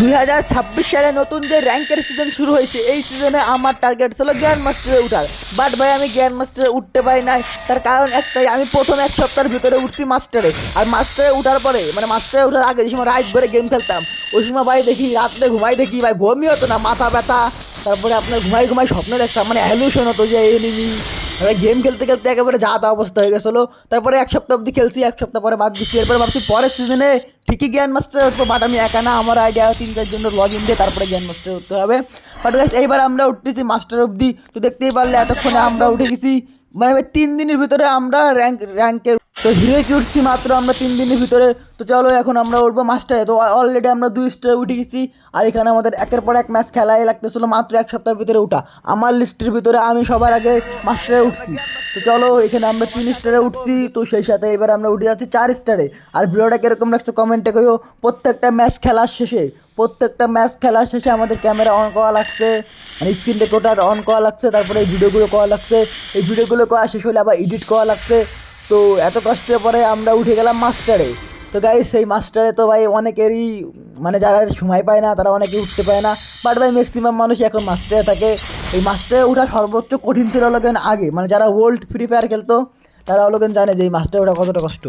2026 সালে নতুন যে র্যাঙ্কের সিজন শুরু হয়েছে, এই সিজনে আমার টার্গেট ছিল গ্র্যান্ড মাস্টারে উঠার। বাট ভাই আমি গ্র্যান্ড মাস্টারে উঠতে পারি নাই। তার কারণ একটাই, আমি প্রথম এক সপ্তাহের ভিতরে উঠছি মাস্টারে। আর মাস্টারে উঠার পরে মানে মাস্টারে উঠার আগে যে সময় রাইট ভরে গেম খেলতাম, ওই সময় ভাই দেখি রাত্রে ঘুমাই দেখি ভাই ঘুমই হতো না, মাথা ব্যথা। তারপরে আপনার ঘুমাই ঘুমাই স্বপ্ন দেখতাম, মানে হ্যালুশন হতো যে এনিমি। গেম খেলতে খেলতে একেবারে যা তা অবস্থা হয়ে গেছিলো। তারপরে এক সপ্তাহ অবধি খেলছি, এক সপ্তাহ পরে বাদ দিচ্ছি। এরপরে ভাবছি পরের সিজনে ঠিকই গ্র্যান্ড মাস্টার উঠবো। বাট আমি একা না, আমার আইডিয়া 3-4 জনের লগ ইন দিয়ে তারপরে গ্র্যান্ড মাস্টার উঠতে হবে। বাট এইবার আমরা উঠতেছি মাস্টার অবধি। তো দেখতেই পারলে এতক্ষণে আমরা উঠে গেছি। মানে 3 দিনের ভিতরে আমরা র্যাঙ্কের তো হিরে কি উঠছি মাত্র আমরা 3 দিনের ভিতরে। তো চলো এখন আমরা উঠবো মাস্টারে। তো অলরেডি আমরা 2 স্টারে উঠে গেছি। আর এখানে আমাদের একের পর এক ম্যাচ খেলাই লাগতেছিল মাত্র এক সপ্তাহের ভিতরে উঠা। আমার লিস্টের ভিতরে আমি সবার আগে মাস্টারে উঠছি। তো চলো এখানে আমরা 3 স্টারে উঠছি। তো সেই সাথে এবার আমরা উঠে যাচ্ছি 4 স্টারে। আর ভিডিওটা কিরকম লাগছে কমেন্টে কইও। প্রত্যেকটা ম্যাচ খেলার শেষে আমাদের ক্যামেরা অন করা লাগছে, মানে স্ক্রিন রেকর্ডার অন করা লাগছে। তারপরে এই ভিডিওগুলো করা লাগছে, এই ভিডিওগুলো করা শেষ হলে আবার এডিট করা লাগছে। তো এত কষ্টের পরে আমরা উঠে গেলাম মাস্টারে। তো গাইস সেই মাস্টারে তো ভাই অনেকেরই মানে যারা সময় পায় না তারা অনেকেই উঠতে পারে না। বাট ভাই ম্যাক্সিমাম মানুষই এখন মাস্টারে থাকে। এই মাস্টারে ওঠা সর্বোচ্চ কঠিন ছিল হলো আগে, মানে যারা ওল্ড ফ্রি ফায়ার খেলতো তারা হলো জানে যে এই মাস্টারে ওঠা কতটা কষ্ট।